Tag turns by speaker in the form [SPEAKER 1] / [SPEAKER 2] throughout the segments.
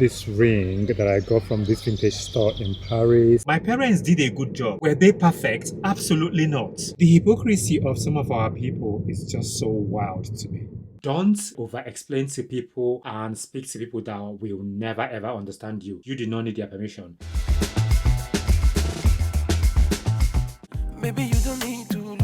[SPEAKER 1] This ring that I got from this vintage store in Paris. My parents did a good job. Were they perfect? Absolutely not. The hypocrisy of some of our people is just so wild to me. Don't over-explain to people and speak to people that will never ever understand you. You do not need their permission.
[SPEAKER 2] Maybe you don't need to look.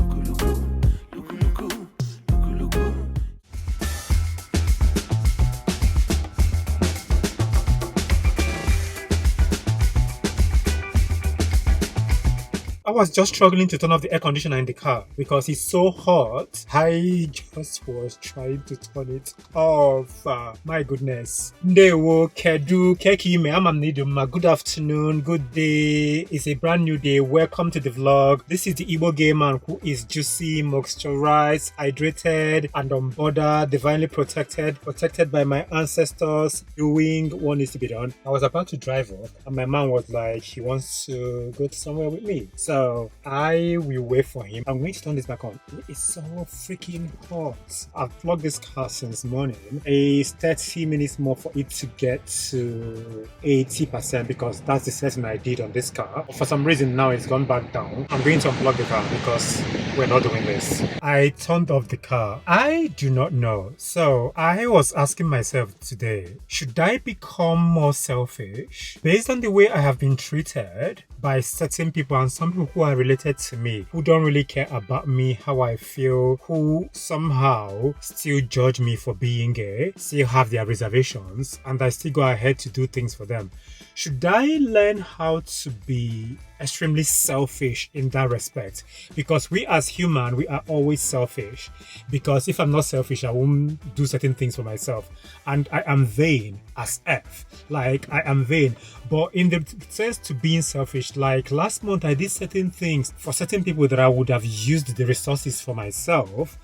[SPEAKER 1] I was just struggling to turn off the air conditioner in the car because it's so hot. I just was trying to turn it off. My goodness. Ndewo, kedu, kekime, amamniduma. Good afternoon, good day. It's a brand new day. Welcome to the vlog. This is the Igbo gay man who is juicy, moisturized, hydrated, and unbothered, divinely protected by my ancestors, doing what needs to be done. I was about to drive off, and my man was like, he wants to go to somewhere with me. So I will wait for him. I'm going to turn this back on. It's so freaking hot. I've plugged this car since morning. It's 30 minutes more for it to get to 80% because that's the setting I did on this car. For some reason now it's gone back down. I'm going to unplug the car because we're not doing this. I turned off the car. I do not know. So I was asking myself today, should I become more selfish based on the way I have been treated by certain people and some people who are related to me, who don't really care about me, how I feel, who somehow still judge me for being gay, still have their reservations, and I still go ahead to do things for them. Should I learn how to be extremely selfish in that respect? Because we as human, we are always selfish. Because if I'm not selfish, I won't do certain things for myself. And I am vain as F. Like, I am vain. But in the sense to being selfish, like last month I did certain things for certain people that I would have used the resources for myself.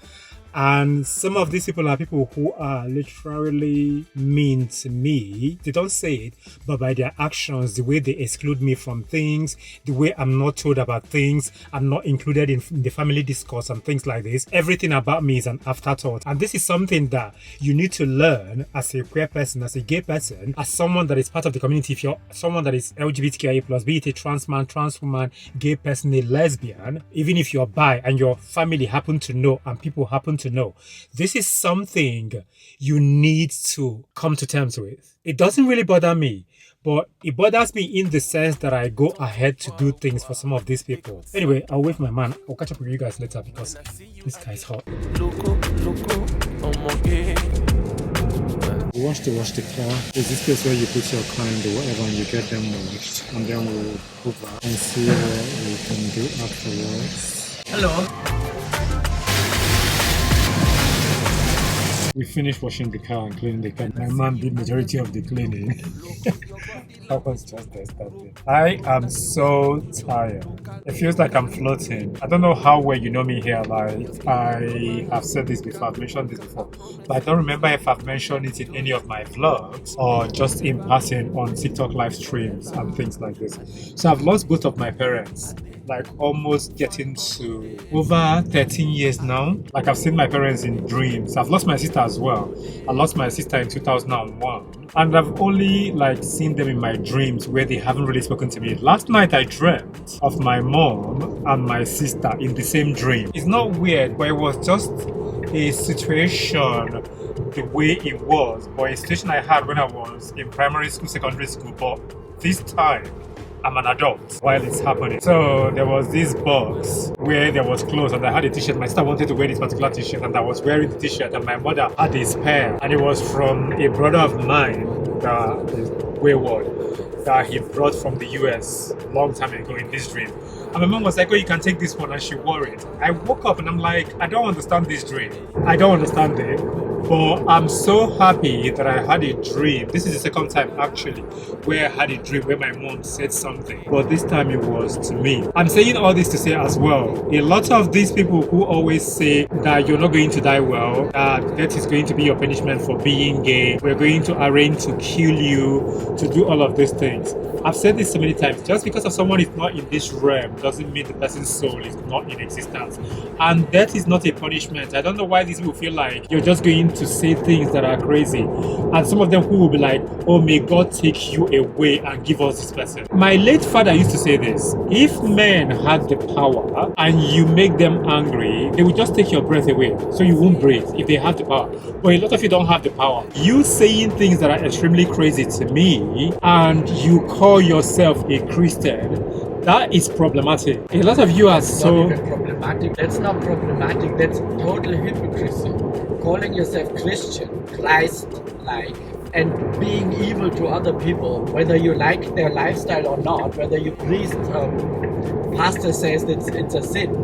[SPEAKER 1] And some of these people are people who are literally mean to me. They don't say it, but by their actions, the way they exclude me from things, the way I'm not told about things, I'm not included in the family discourse and things like this. Everything about me is an afterthought. And this is something that you need to learn as a queer person, as a gay person, as someone that is part of the community. If you're someone that is LGBTQIA+, be it a trans man, trans woman, gay person, a lesbian, even if you're bi and your family happen to know and people happen to know, this is something you need to come to terms with. It doesn't really bother me, but it bothers me in the sense that I go ahead to do things for some of these people. Anyway, I'll wait for my man. I'll catch up with you guys later because this guy's hot. We want to wash the car. Is this place where you put your car in the whatever and you get them washed, and then we'll over and see what we can do afterwards.
[SPEAKER 2] Hello.
[SPEAKER 1] We finished washing the car and cleaning the car. My man did majority of the cleaning. I was just there starting. I am so tired. It feels like I'm floating. I don't know how well you know me here. Like, I have said this before, I've mentioned this before, but I don't remember if I've mentioned it in any of my vlogs or just in passing on TikTok live streams and things like this. So I've lost both of my parents. Like almost getting to over 13 years now. Like I've seen my parents in dreams. I've lost my sister as well. I lost my sister in 2001. And I've only like seen them in my dreams where they haven't really spoken to me. Last night I dreamt of my mom and my sister in the same dream. It's not weird, but it was just a situation the way it was. But a situation I had when I was in primary school, secondary school. But this time, I'm an adult while it's happening. So there was this box where there was clothes and I had a t-shirt. My sister wanted to wear this particular t-shirt and I was wearing the t-shirt and my mother had a spare. And it was from a brother of mine that is wayward that he brought from the US long time ago in this dream. And my mom was like, oh, you can take this one, and she wore it. I woke up and I'm like, I don't understand this dream. I don't understand it. But I'm so happy that I had a dream. This is the second time actually where I had a dream where my mom said something. But this time it was to me. I'm saying all this to say as well, a lot of these people who always say that you're not going to die well, that death is going to be your punishment for being gay, we're going to arrange to kill you, to do all of these things. I've said this so many times, just because of someone is not in this realm doesn't mean the person's soul is not in existence. And death is not a punishment. I don't know why these people feel like you're just going to say things that are crazy. And some of them who will be like, oh, may God take you away and give us this person. My late father used to say this: if men had the power and you make them angry, they will just take your breath away. So you won't breathe if they have the power. But a lot of you don't have the power. You saying things that are extremely crazy to me and you call yourself a Christian, that is problematic. A lot of you are so...
[SPEAKER 2] Not even problematic. That's not problematic. That's total hypocrisy. Calling yourself Christian, Christ-like, and being evil to other people, whether you like their lifestyle or not, whether your priest, pastor says that it's a sin,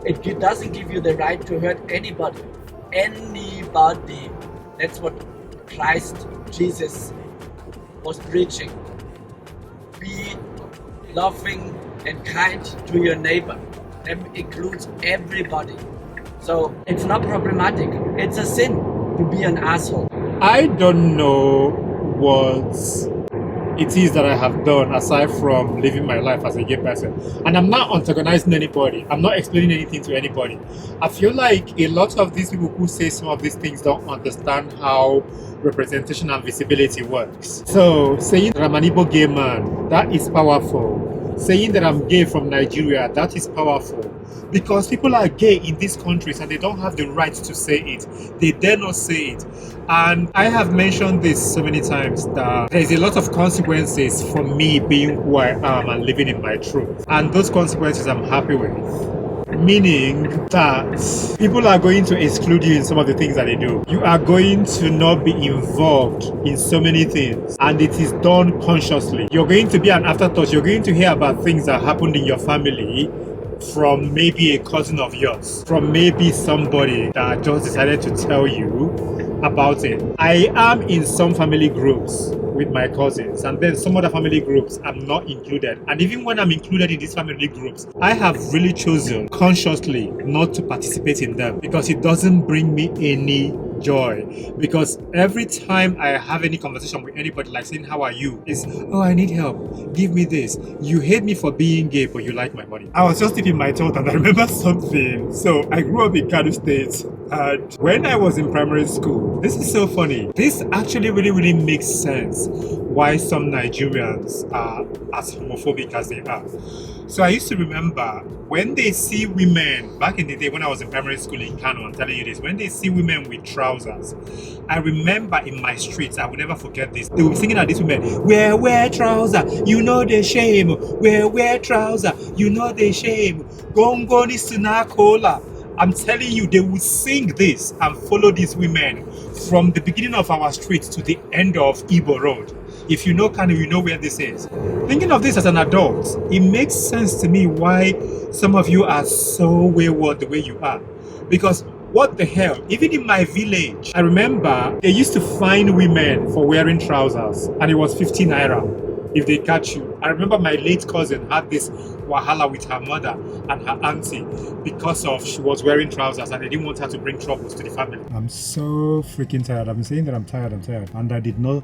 [SPEAKER 2] it doesn't give you the right to hurt anybody. Anybody. That's what Christ, Jesus, was preaching. Be loving and kind to your neighbor. That includes everybody. So it's not problematic. It's a sin to be an asshole.
[SPEAKER 1] I don't know what it is that I have done aside from living my life as a gay person. And I'm not antagonizing anybody. I'm not explaining anything to anybody. I feel like a lot of these people who say some of these things don't understand how representation and visibility works. So saying that I'm an Igbo gay man, that is powerful. Saying that I'm gay from Nigeria, that is powerful. Because people are gay in these countries and they don't have the right to say it. They dare not say it. And I have mentioned this so many times that there's a lot of consequences for me being who I am and living in my truth. And those consequences I'm happy with. Meaning that people are going to exclude you in some of the things that they do. You are going to not be involved in so many things, and it is done consciously. You're going to be an afterthought. You're going to hear about things that happened in your family from maybe a cousin of yours, from maybe somebody that just decided to tell you about it. I am in some family groups with my cousins, and then some other family groups I'm not included. And even when I'm included in these family groups, I have really chosen consciously not to participate in them because it doesn't bring me any joy. Because every time I have any conversation with anybody, like saying, how are you? It's, oh, I need help. Give me this. You hate me for being gay, but you like my money. I was just dipping my toe and I remember something. So I grew up in Kano State. And when I was in primary school, this is so funny. This actually really makes sense why some Nigerians are as homophobic as they are. So I used to remember when they see women, back in the day when I was in primary school in Kano, I'm telling you this, when they see women with trousers, I remember in my streets, I will never forget this, they were singing at these women, wear trouser, you know the shame, wear trouser, you know the shame, gongoni sinakola. I'm telling you, they will sing this and follow these women from the beginning of our street to the end of Igbo Road. If you know Kano, you know where this is. Thinking of this as an adult, it makes sense to me why some of you are so wayward the way you are. Because what the hell, even in my village, I remember they used to fine women for wearing trousers, and it was 15 naira if they catch you. I remember my late cousin had this wahala with her mother and her auntie because of she was wearing trousers and they didn't want her to bring troubles to the family. I'm so freaking tired. I've been saying that I'm tired, and I did not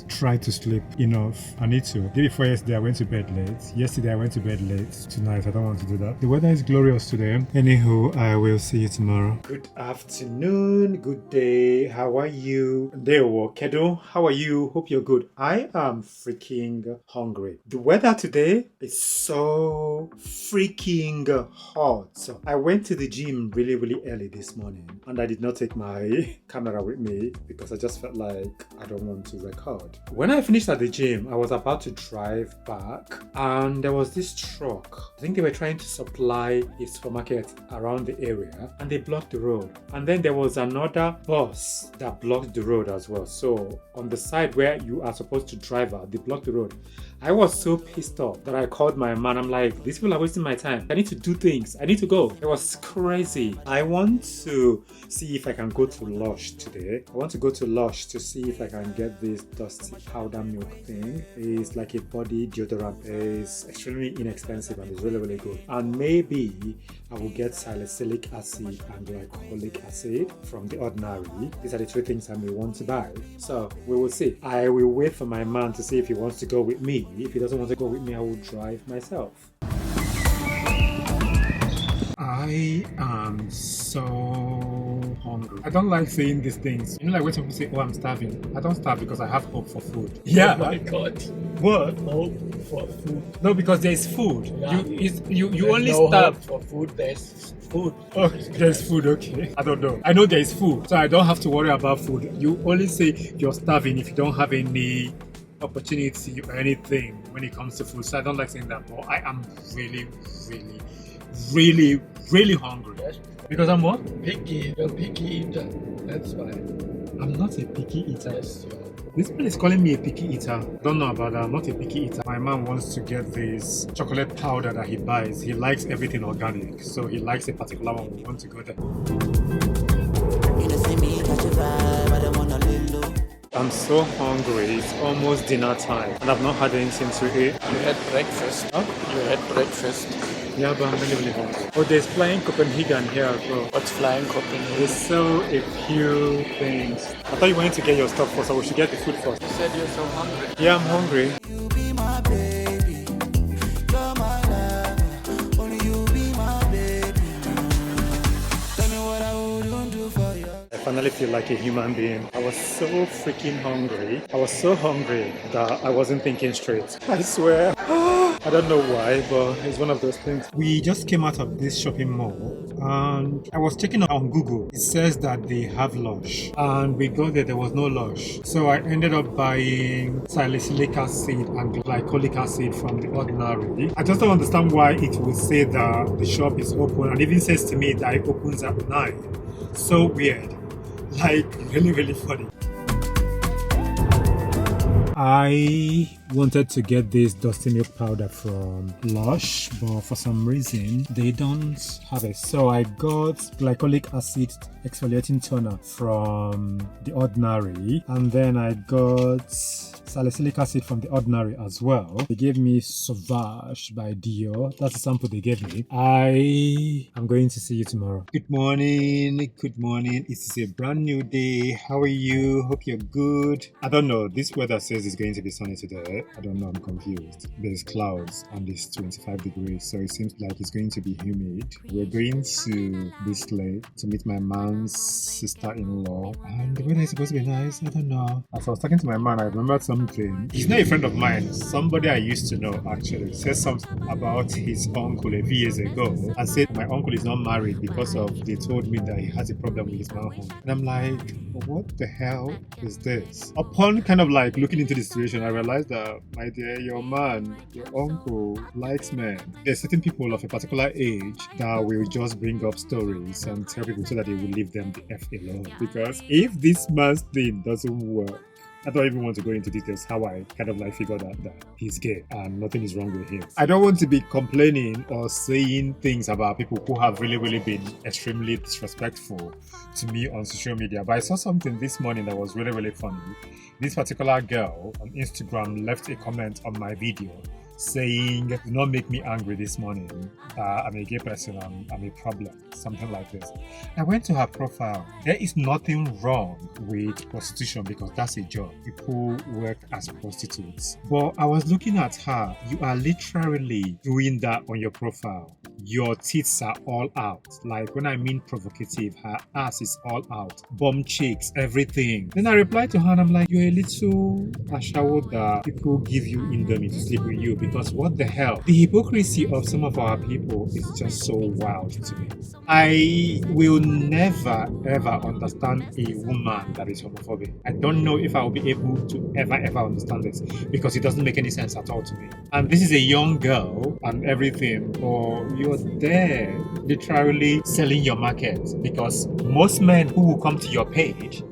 [SPEAKER 1] try to sleep enough. I need to. The day before yesterday I went to bed late. Yesterday I went to bed late. Tonight I don't want to do that. The weather is glorious today. Anywho, I will see you tomorrow. Good afternoon, good day. How are you? Dewo Kedo, how are you? Hope you're good. I am freaking hungry. The weather today is so freaking hot. So I went to the gym really early this morning and I did not take my camera with me because I just felt like I don't want to record. When I finished at the gym, I was about to drive back and there was this truck. I think they were trying to supply a supermarket around the area and they blocked the road. And then there was another bus that blocked the road as well. So on the side where you are supposed to drive out, they blocked the road. I was so pissed off that I called my man. I'm like, these people are wasting my time. I need to do things. I need to go. It was crazy. I want to see if I can go to Lush today. I want to go to Lush to see if I can get this dusty powder milk thing. It's like a body deodorant. It's extremely inexpensive and it's really good. And maybe I will get salicylic acid and glycolic acid from The Ordinary. These are the two things I may want to buy. So we will see. I will wait for my man to see if he wants to go with me. If he doesn't want to go with me, I will drive myself. I am so
[SPEAKER 2] so hungry.
[SPEAKER 1] I don't like saying these things. You know, like when some people say, "Oh, I'm starving." I don't starve because I have hope for food. Yeah.
[SPEAKER 2] Oh my God.
[SPEAKER 1] What?
[SPEAKER 2] Hope for food.
[SPEAKER 1] No, because there is food.
[SPEAKER 2] Yeah.
[SPEAKER 1] You
[SPEAKER 2] There's
[SPEAKER 1] only
[SPEAKER 2] no
[SPEAKER 1] starve.
[SPEAKER 2] hope for food. There's food.
[SPEAKER 1] Oh, there's food. Okay. I don't know. I know there is food, so I don't have to worry about food. You only say you're starving if you don't have any opportunity or anything when it comes to food. So I don't like saying that, but I am really, really, really, really hungry.
[SPEAKER 2] Yes.
[SPEAKER 1] Because I'm what?
[SPEAKER 2] Picky. You're a picky eater. That's why.
[SPEAKER 1] I'm not a picky eater.
[SPEAKER 2] Yes, you are.
[SPEAKER 1] This man is calling me a picky eater. Don't know about that. I'm not a picky eater. My man wants to get this chocolate powder that he buys. He likes everything organic, so he likes a particular one. We want to go there. I'm so hungry. It's almost dinner time, and I've not had anything to eat.
[SPEAKER 2] You had breakfast.
[SPEAKER 1] Huh?
[SPEAKER 2] You had breakfast.
[SPEAKER 1] Yeah, but I'm really, really hungry. Oh, there's Flying Copenhagen here as well.
[SPEAKER 2] What's flying Copenhagen?
[SPEAKER 1] They sell a few things. I thought you wanted to get your stuff first, so we should get the food first.
[SPEAKER 2] You said you're so hungry.
[SPEAKER 1] Yeah, I'm hungry.
[SPEAKER 3] You be my baby, you're my love, only you be my baby. Tell me what I wouldn't do for you.
[SPEAKER 1] I finally feel like a human being. I was so freaking hungry. I was so hungry that I wasn't thinking straight. I swear. I don't know why, but it's one of those things. We just came out of this shopping mall and I was checking on Google. It says that they have Lush, and we got there was no Lush. So I ended up buying salicylic acid and glycolic acid from The Ordinary. I just don't understand why it would say that the shop is open, and even says to me that it opens at 9. So weird. Like, really, really funny. I wanted to get this dusty milk powder from Lush, but for some reason they don't have it. So I got glycolic acid exfoliating toner from The Ordinary, and then I got salicylic acid from The Ordinary as well. They gave me Sauvage by Dior. That's the sample they gave me. I am going to see you tomorrow. Good morning. Good morning. It is a brand new day. How are you? Hope you're good. I don't know. This weather says it's going to be sunny today. I don't know. I'm confused. There's clouds and it's 25 degrees, so it seems like it's going to be humid. We're going to this lake to meet my man's sister-in-law, and the weather is supposed to be nice. I don't know. As I was talking to my man, I remembered something. He's not a friend of mine. Somebody I used to know actually said something about his uncle a few years ago and said my uncle is not married because of they told me that he has a problem with his manhood. And I'm like, what the hell is this? Upon kind of like looking into the situation, I realized that, my dear, your man, your uncle likes men. There's certain people of a particular age that will just bring up stories and tell people so that they will leave them the F alone. Because if this man's thing doesn't work, I don't even want to go into details how I kind of like figured out that he's gay and nothing is wrong with him. I don't want to be complaining or saying things about people who have really, really been extremely disrespectful to me on social media, but I saw something this morning that was really, really funny. This particular girl on Instagram left a comment on my video saying, do not make me angry this morning. I'm a gay person, I'm a problem, something like this. I went to her profile. There is nothing wrong with prostitution because that's a job. People work as prostitutes. But I was looking at her. You are literally doing that on your profile. Your tits are all out. Like when I mean provocative, her ass is all out. Bum cheeks, everything. Then I replied to her and I'm like, you're a little ashawo that people give you indomie to sleep with you, because what the hell? The hypocrisy of some of our people is just so wild to me. I will never ever understand a woman that is homophobic. I don't know if I will be able to ever understand this, because it doesn't make any sense at all to me. And this is a young girl and everything, or you're there literally selling your market, because most men who will come to your page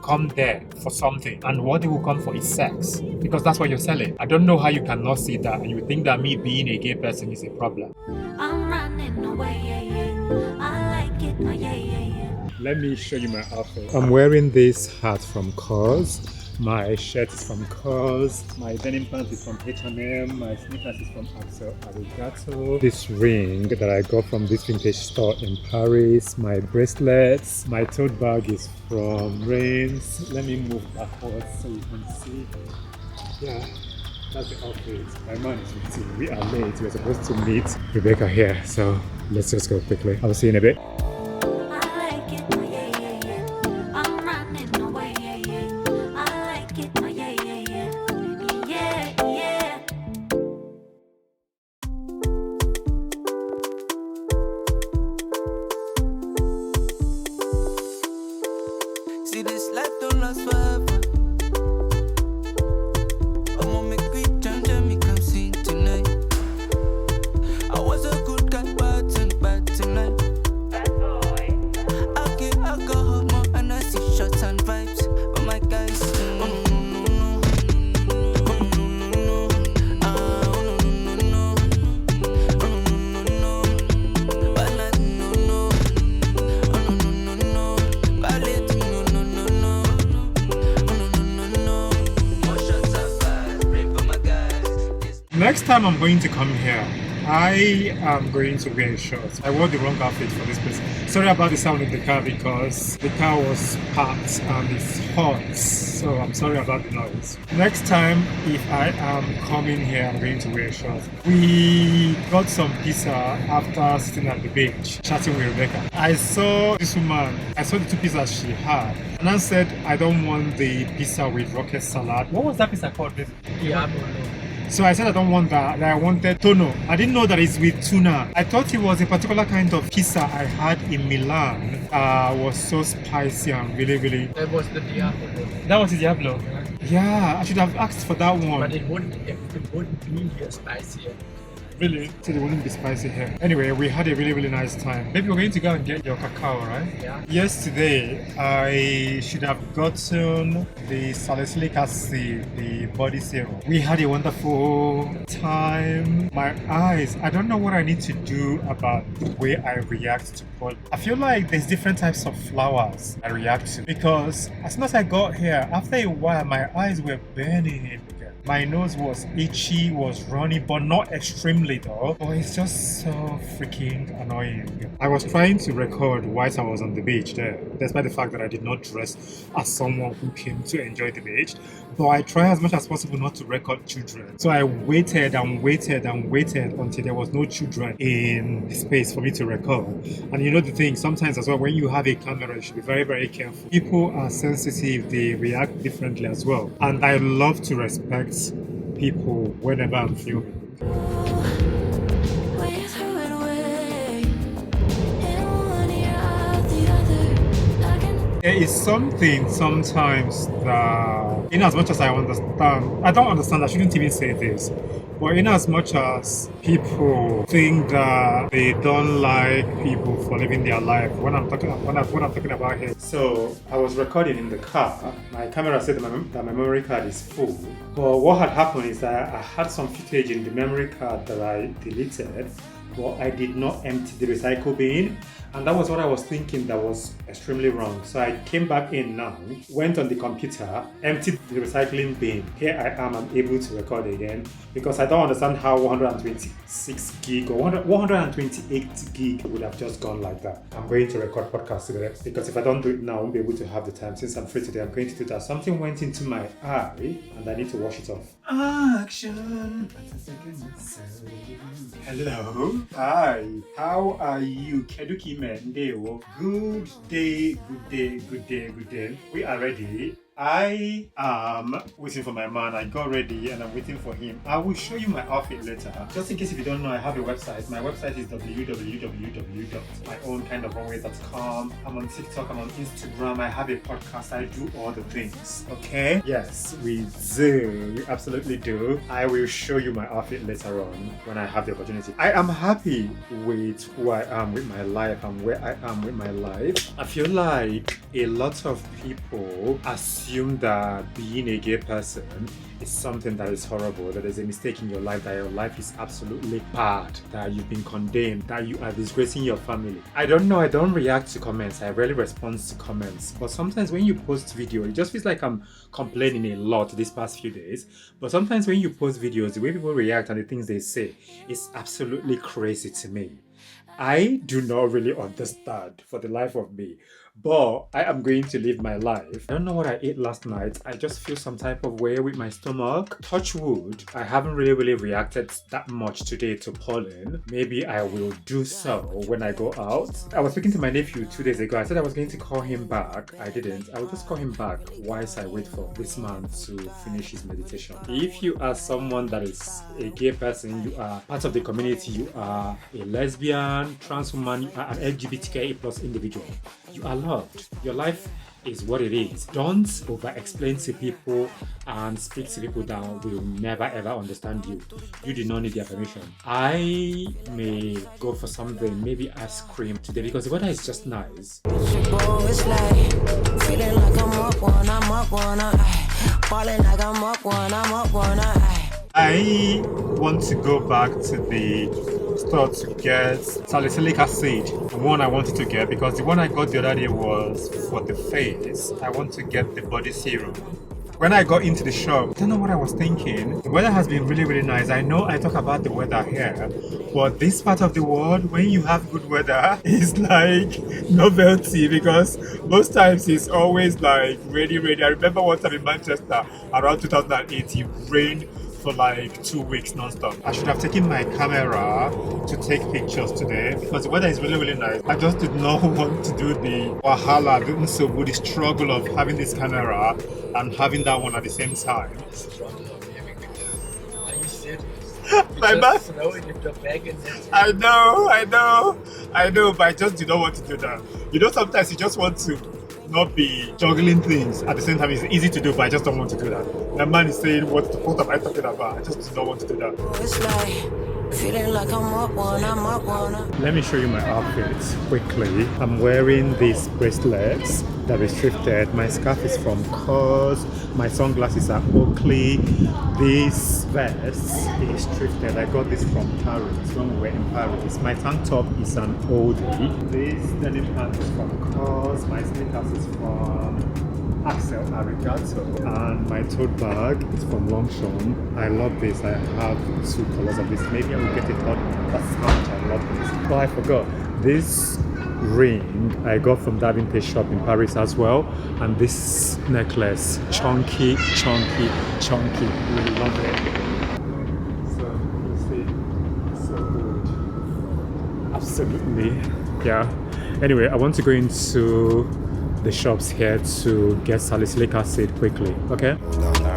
[SPEAKER 1] come there for something, and what they will come for is sex, because that's what you're selling. I don't know how you cannot see that and you think that me being a gay person is a problem.
[SPEAKER 4] I'm running away, yeah, yeah. I like it, oh, yeah, yeah, yeah.
[SPEAKER 1] Let me show you my outfit. I'm wearing this hat from Cause. My shirt is from Cause. My denim pants is from H&M. My sneakers is from Axel Arigato. This ring that I got from this vintage store in Paris. My bracelets. My tote bag is from Reigns. Let me move backwards so you can see. Yeah, that's the outfit. My man is waiting. We are late. We're supposed to meet Rebecca here. So let's just go quickly. I'll see you in a bit.
[SPEAKER 4] I like it, oh, yeah, yeah.
[SPEAKER 1] Next time I'm going to come here, I am going to wear shorts. I wore the wrong outfit for this place. Sorry about the sound in the car because the car was parked and it's hot. So I'm sorry about the noise. Next time, if I am coming here, I'm going to wear shorts. We got some pizza after sitting at the beach, chatting with Rebecca. I saw this woman, I saw the two pizzas she had. And I said, I don't want the pizza with rocket salad. What was that pizza called, baby?
[SPEAKER 2] Diabolo.
[SPEAKER 1] So I said I don't want that. I wanted tono. I didn't know that it's with tuna. I thought it was a particular kind of pizza I had in Milan. Was so spicy and really.
[SPEAKER 2] That was the Diabolo.
[SPEAKER 1] That was the Diablo. Yeah, I should have asked for that one.
[SPEAKER 2] But it wouldn't be here spicier.
[SPEAKER 1] Really? So they wouldn't be spicy here. Anyway, we had a really nice time. Maybe we're going to go and get your cacao, right?
[SPEAKER 2] Yeah.
[SPEAKER 1] Yesterday, I should have gotten the salicylic acid, the body serum. We had a wonderful time. My eyes, I don't know what I need to do about the way I react to pollen. I feel like there's different types of flowers I react to because as soon as I got here, after a while, my eyes were burning. My nose was itchy, was runny, but not extremely though. But it's just so freaking annoying. I was trying to record whilst I was on the beach there, despite the fact that I did not dress as someone who came to enjoy the beach. But I try as much as possible not to record children. So I waited until there was no children in the space for me to record. And you know the thing, sometimes as well, when you have a camera, you should be very careful. People are sensitive, they react differently as well. And I love to respect people whenever I'm filming.
[SPEAKER 4] We threw it away. In one ear out the other. I can
[SPEAKER 1] There is something sometimes that, in as much as I don't understand, I shouldn't even say this, but in as much as people think that they don't like people for living their life, what I'm talking about here. So I was recording in the car. My camera said that my memory card is full. But what had happened is that I had some footage in the memory card that I deleted, but I did not empty the recycle bin. And that was what I was thinking that was extremely wrong. So I came back in now, went on the computer, emptied the recycling bin. Here I am, I'm able to record again because I don't understand how 126 gig or 128 gig would have just gone like that. I'm going to record podcast today because if I don't do it now, I won't be able to have the time. Since I'm free today, I'm going to do that. Something went into my eye and I need to wash it off. Action! Hello. Hi. How are you? Keduki Mendewo. Good day. We are ready. I am waiting for my man. I got ready and I'm waiting for him. I will show you my outfit later. Just in case if you don't know, I have a website. My website is www.myownkindofunways.com. I'm on TikTok, I'm on Instagram, I have a podcast, I do all the things. Okay? Yes, we do. We absolutely do. I will show you my outfit later on when I have the opportunity. I am happy with who I am with my life and where I am with my life. I feel like a lot of people assume that being a gay person is something that is horrible, that there's a mistake in your life, that your life is absolutely bad, that you've been condemned, that you are disgracing your family. I don't know, I don't react to comments, I rarely respond to comments, but sometimes when you post video, it just feels like I'm complaining a lot these past few days, but sometimes when you post videos, the way people react and the things they say is absolutely crazy to me. I do not really understand for the life of me, but I am going to live my life. I don't know what I ate last night. I just feel some type of way with my stomach. Touch wood, I haven't really reacted that much today to pollen. Maybe I will do so when I go out. I was speaking to my nephew 2 days ago. I said I was going to call him back. I didn't. I will just call him back whilst I wait for this man to finish his meditation. If you are someone that is a gay person, you are part of the community, you are a lesbian, trans woman, you are an LGBTQIA+ individual, you are loved. Your life is what it is. Don't over-explain to people and speak to people that will never ever understand you. You do not need their permission. I may go for something, maybe ice cream today because the weather is just nice.
[SPEAKER 3] It's like feeling like I'm up one, falling like I'm up one,
[SPEAKER 1] I want to go back to the store to get salicylic acid, the one I wanted to get, because the one I got the other day was for the face. I want to get the body serum. When I got into the shop, I don't know what I was thinking. The weather has been really, really nice. I know I talk about the weather here, but this part of the world, when you have good weather, is like novelty because most times it's always like rainy, rainy. I remember one time in Manchester around 2008, it rained for like 2 weeks non-stop. I should have taken my camera to take pictures today because the weather is really, really nice. I just did not want to do the wahala, the struggle of having this camera and having that one at the same time.
[SPEAKER 2] Are you serious?
[SPEAKER 1] My bag.
[SPEAKER 2] Throwing your bag in it.
[SPEAKER 1] I know, but I just did not want to do that. You know, sometimes you just want to not be juggling things at the same time. It's easy to do, but I just don't want to do that. My man is saying, what am I talking about? I just don't want to do that.
[SPEAKER 3] It's like feeling like I'm up one.
[SPEAKER 1] Let me show you my outfit quickly. I'm wearing these bracelets that is thrifted. My scarf is from Cause. My sunglasses are Oakley. This vest is thrifted. I got this from Paris when we were in Paris. My tank top is an oldie. This denim pants is from Cause. My sneakers is from Axel Arigato, and my tote bag is from Longchamp. I love this. I have 2 colors of this. Maybe I will get a third one. That's how much I love this. Oh, I forgot. This ring I got from that vintage shop in Paris as well, and this necklace, chunky. Really love it. So you see, so good. Absolutely, yeah. Anyway, I want to go into the shops here to get salicylic acid quickly, okay?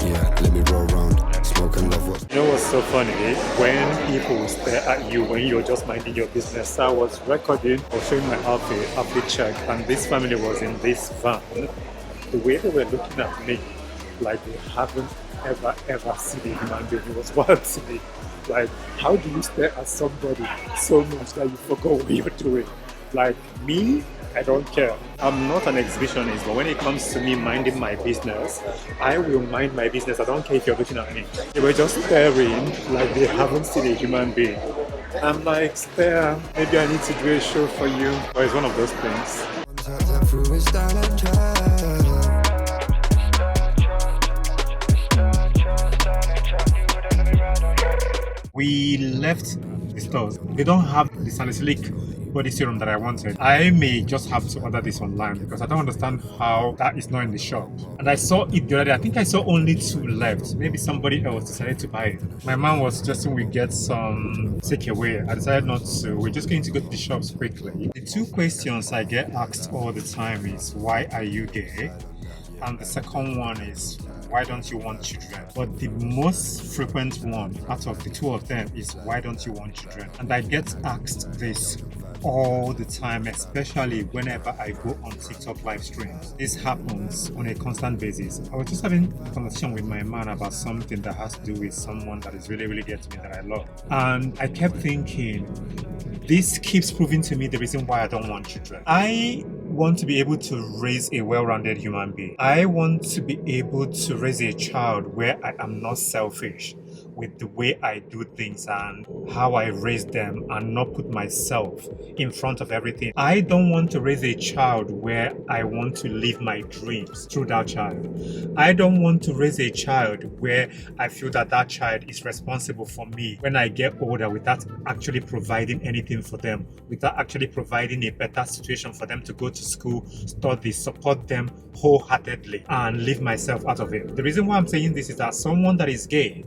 [SPEAKER 5] Yeah, let me roll around, smoke and love what.
[SPEAKER 1] You know what's so funny? When people will stare at you when you're just minding your business. So I was recording or showing my outfit check, and this family was in this van. The way they were looking at me, like they haven't ever seen a human being. It was wild to me. Like, how do you stare at somebody so much that you forgot what you're doing? Like me, I don't care. I'm not an exhibitionist, but when it comes to me minding my business, I will mind my business. I don't care if you're looking at me. They were just staring like they haven't seen a human being. I'm like, stare, maybe I need to do a show for you. Or it's one of those things. We left the stores. They don't have the salicylic body serum that I wanted. I may just have to order this online because I don't understand how that is not in the shop. And I saw it the other day. I think I saw only 2 left. Maybe somebody else decided to buy it. My mom was suggesting we get some takeaway. I decided not to. We're just going to go to the shops quickly. The 2 questions I get asked all the time is, why are you gay? And the second one is, why don't you want children? But the most frequent one out of the 2 of them is, why don't you want children? And I get asked this all the time, especially whenever I go on TikTok live streams. This happens on a constant basis. I was just having a conversation with my man about something that has to do with someone that is really, really getting me, that I love. And I kept thinking, this keeps proving to me the reason why I don't want children. I want to be able to raise a well-rounded human being. I want to be able to raise a child where I am not selfish with the way I do things and how I raise them, and not put myself in front of everything. I don't want to raise a child where I want to live my dreams through that child. I don't want to raise a child where I feel that that child is responsible for me when I get older, without actually providing anything for them, without actually providing a better situation for them to go to school, study, support them wholeheartedly, and leave myself out of it. The reason why I'm saying this is that someone that is gay,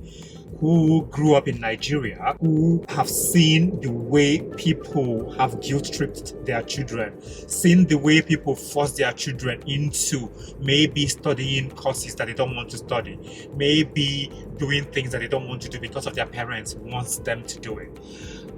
[SPEAKER 1] who grew up in Nigeria, who have seen the way people have guilt-tripped their children, seen the way people force their children into maybe studying courses that they don't want to study, maybe doing things that they don't want to do because of their parents wants them to do it.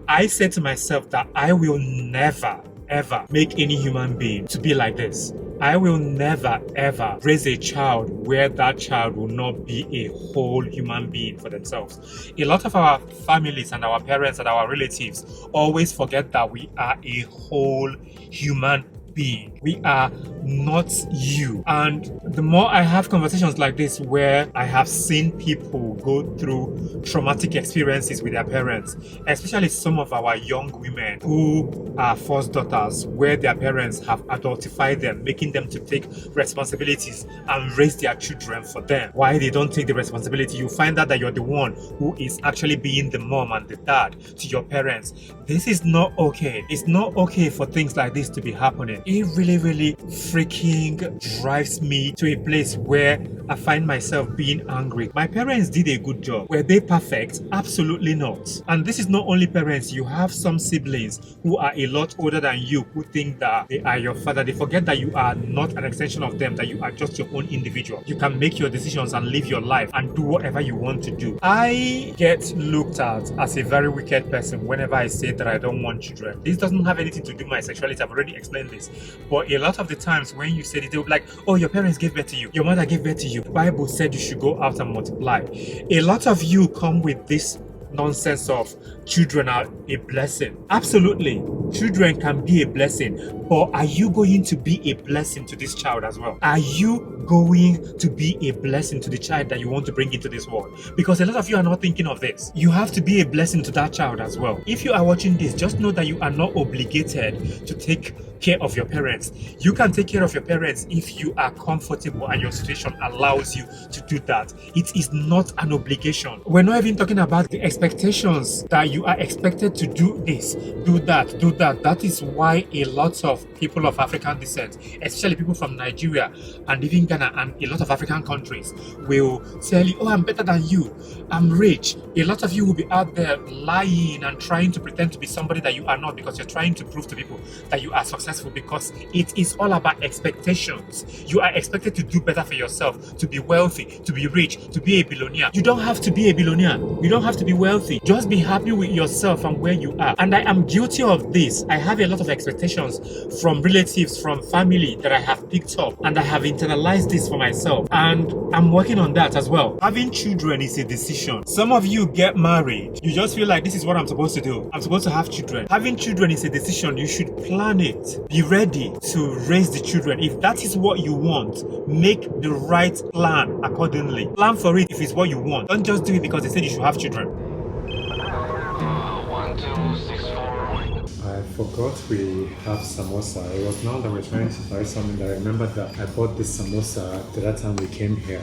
[SPEAKER 1] I said to myself that I will never, ever make any human being to be like this. I will never, ever raise a child where that child will not be a whole human being for themselves. A lot of our families and our parents and our relatives always forget that we are a whole human being. We are not you. And the more I have conversations like this where I have seen people go through traumatic experiences with their parents, especially some of our young women who are first daughters, where their parents have adultified them, making them to take responsibilities and raise their children for them. Why they don't take the responsibility, you find out that you're the one who is actually being the mom and the dad to your parents. This is not okay. It's not okay for things like this to be happening. It really, really freaking drives me to a place where I find myself being angry. My parents did a good job. Were they perfect? Absolutely not. And this is not only parents. You have some siblings who are a lot older than you who think that they are your father. They forget that you are not an extension of them, that you are just your own individual. You can make your decisions and live your life and do whatever you want to do. I get looked at as a very wicked person whenever I say that I don't want children. This doesn't have anything to do with my sexuality. I've already explained this. But a lot of the times when you say it, they'll be like, oh, your parents gave birth to you. Your mother gave birth to you. The Bible said you should go out and multiply. A lot of you come with this nonsense of children are a blessing. Absolutely. Children can be a blessing. But are you going to be a blessing to this child as well? Are you going to be a blessing to the child that you want to bring into this world? Because a lot of you are not thinking of this. You have to be a blessing to that child as well. If you are watching this, just know that you are not obligated to take care of your parents. You can take care of your parents if you are comfortable and your situation allows you to do that. It is not an obligation. We're not even talking about the expectations that you are expected to do this, do that, do that. That is why a lot of people of African descent, especially people from Nigeria and even Ghana and a lot of African countries, will tell you, oh, I'm better than you, I'm rich. A lot of you will be out there lying and trying to pretend to be somebody that you are not, because you're trying to prove to people that you are successful, because it is all about expectations. You are expected to do better for yourself, to be wealthy, to be rich, to be a billionaire. You don't have to be a billionaire. You don't have to be wealthy. Just be happy with yourself and where you are. And I am guilty of this. I have a lot of expectations from relatives, from family that I have picked up, and I have internalized this for myself. And I'm working on that as well. Having children is a decision. Some of you get married. You just feel like this is what I'm supposed to do. I'm supposed to have children. Having children is a decision. You should plan it. Be ready to raise the children. If that is what you want, make the right plan accordingly. Plan for it if it's what you want. Don't just do it because they said you should have children. I forgot we have samosa. It was now that we're trying to buy something that I remember that I bought this samosa the last time we came here.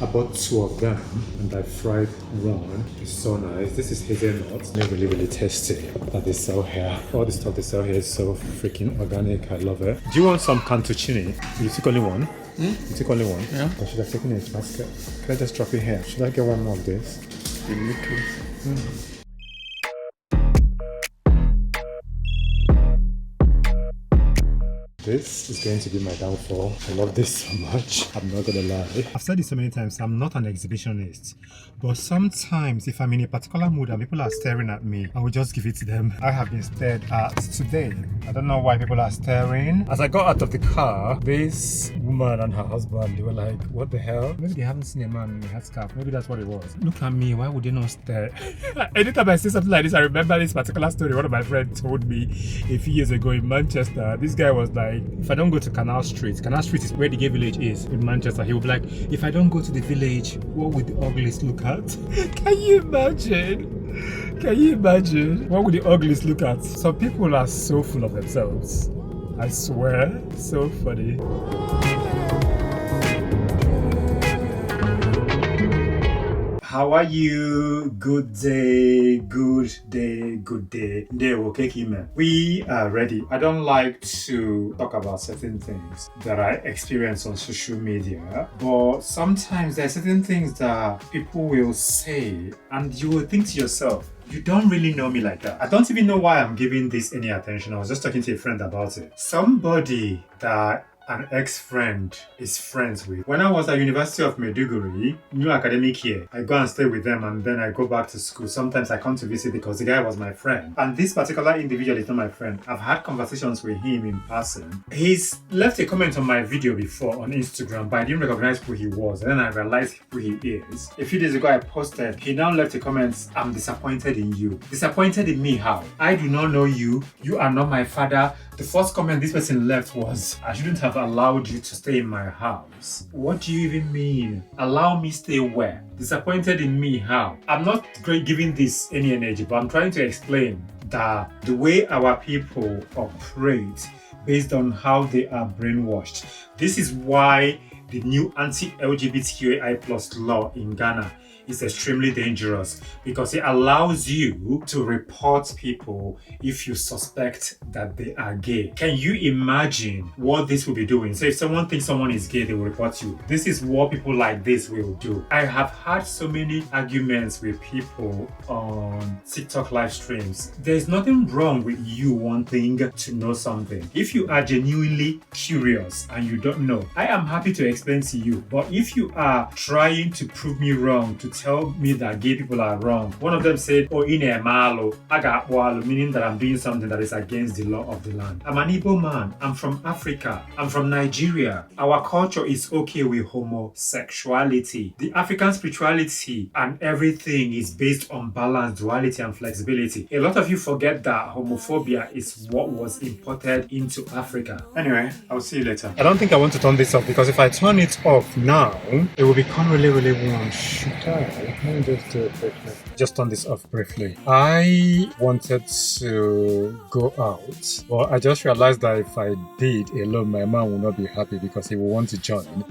[SPEAKER 1] I bought 2 of them and I fried one. It's so nice. This is hazelnuts. They're really, really tasty that they sell here. All the stuff they sell here is so freaking organic. I love it. Do you want some cantuccini? You took only one? You took only one?
[SPEAKER 2] Yeah.
[SPEAKER 1] I should have taken it in basket. Can I just drop it here? Should I get one more of this?
[SPEAKER 2] The little.
[SPEAKER 1] This is going to be my downfall. I love this so much. I'm not gonna lie. I've said this so many times, I'm not an exhibitionist. But sometimes if I'm in a particular mood and people are staring at me, I will just give it to them. I have been stared at today. I don't know why people are staring. As I got out of the car, this woman and her husband, they were like, what the hell? Maybe they haven't seen a man in a headscarf. Maybe that's what it was. Look at me, why would they not stare? Anytime I see something like this, I remember this particular story one of my friends told me a few years ago in Manchester. This guy was like, if I don't go to Canal Street is where the gay village is in Manchester, he would be like, if I don't go to the village, what would the ugliest look at? Can you imagine? Can you imagine? What would the ugliest look at? Some people are so full of themselves. I swear, so funny. How are you? Good day, good day, good day. Okeke, man. We are ready. I don't like to talk about certain things that I experience on social media, but sometimes there are certain things that people will say and you will think to yourself, you don't really know me like that. I don't even know why I'm giving this any attention. I was just talking to a friend about it. Somebody that an ex-friend is friends with. When I was at University of Maiduguri, new academic year, I go and stay with them and then I go back to school. Sometimes I come to visit because the guy was my friend. And this particular individual is not my friend. I've had conversations with him in person. He's left a comment on my video before on Instagram, but I didn't recognize who he was. And then I realized who he is. A few days ago, I posted, he now left a comment, I'm disappointed in you. Disappointed in me how? I do not know you. You are not my father. The first comment this person left was, I shouldn't have allowed you to stay in my house. What do you even mean? Allow me stay where? Disappointed in me how? I'm not great giving this any energy, but I'm trying to explain that the way our people operate based on how they are brainwashed. This is why the new anti-LGBTQI plus law in Ghana is extremely dangerous, because it allows you to report people if you suspect that they are gay. Can you imagine what this will be doing? So if someone thinks someone is gay, they will report you. This is what people like this will do. I have had so many arguments with people on TikTok live streams. There's nothing wrong with you wanting to know something. If you are genuinely curious and you don't know, I am happy to explain to you. But if you are trying to prove me wrong, to tell me that gay people are wrong. One of them said, oh, in a malo, meaning that I'm doing something that is against the law of the land. I'm an Igbo man. I'm from Africa. I'm from Nigeria. Our culture is okay with homosexuality. The African spirituality and everything is based on balance, duality, and flexibility. A lot of you forget that homophobia is what was imported into Africa. Anyway, I'll see you later. I don't think I want to turn this off, because if I turn it off now, it will become really, really warm. Should I? Let me just do it briefly. Just turn this off briefly. I wanted to go out, but I just realized that if I did alone, my man will not be happy because he will want to join,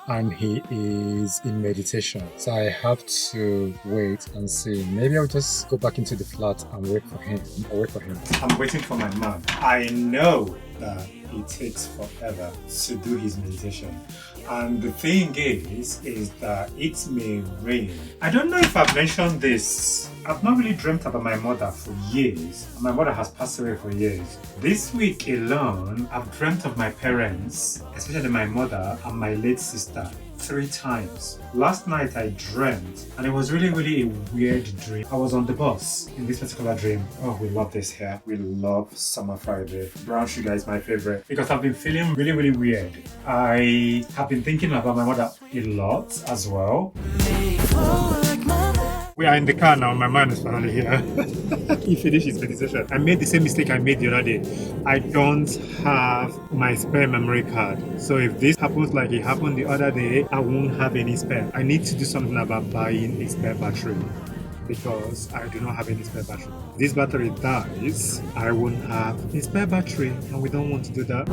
[SPEAKER 1] and he is in meditation. So I have to wait and see. Maybe I'll just go back into the flat and wait for him. I'm waiting for my man. I know that it takes forever to do his meditation. And the thing is that it may rain. I don't know if I've mentioned this. I've not really dreamt about my mother for years. My mother has passed away for years. This week alone, I've dreamt of my parents, especially my mother and my late sister, 3 times. Last night I dreamt, and it was really, really a weird dream. I was on the bus in this particular dream. Oh, we love this here. We love Summer Friday. Brown sugar is my favorite because I've been feeling really, really weird. I have been thinking about my mother a lot as well. We are in the car now. My man is finally here. He finished his meditation. I made the same mistake I made the other day. I don't have my spare memory card. So if this happens like it happened the other day, I won't have any spare. I need to do something about buying a spare battery, because I do not have any spare battery. If this battery dies, I won't have a spare battery, and we don't want to do that.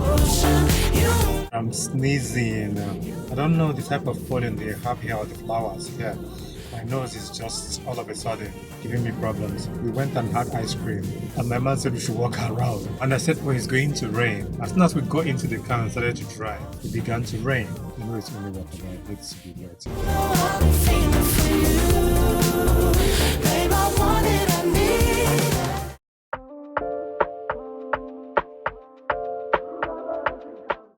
[SPEAKER 1] I'm sneezing. I don't know the type of pollen they have here or the flowers here. My nose is just all of a sudden giving me problems. We went and had ice cream, and my man said we should walk around. And I said, oh, it's going to rain. As soon as we got into the car and started to drive, it began to rain. You know it's only water, but it needs to be wet.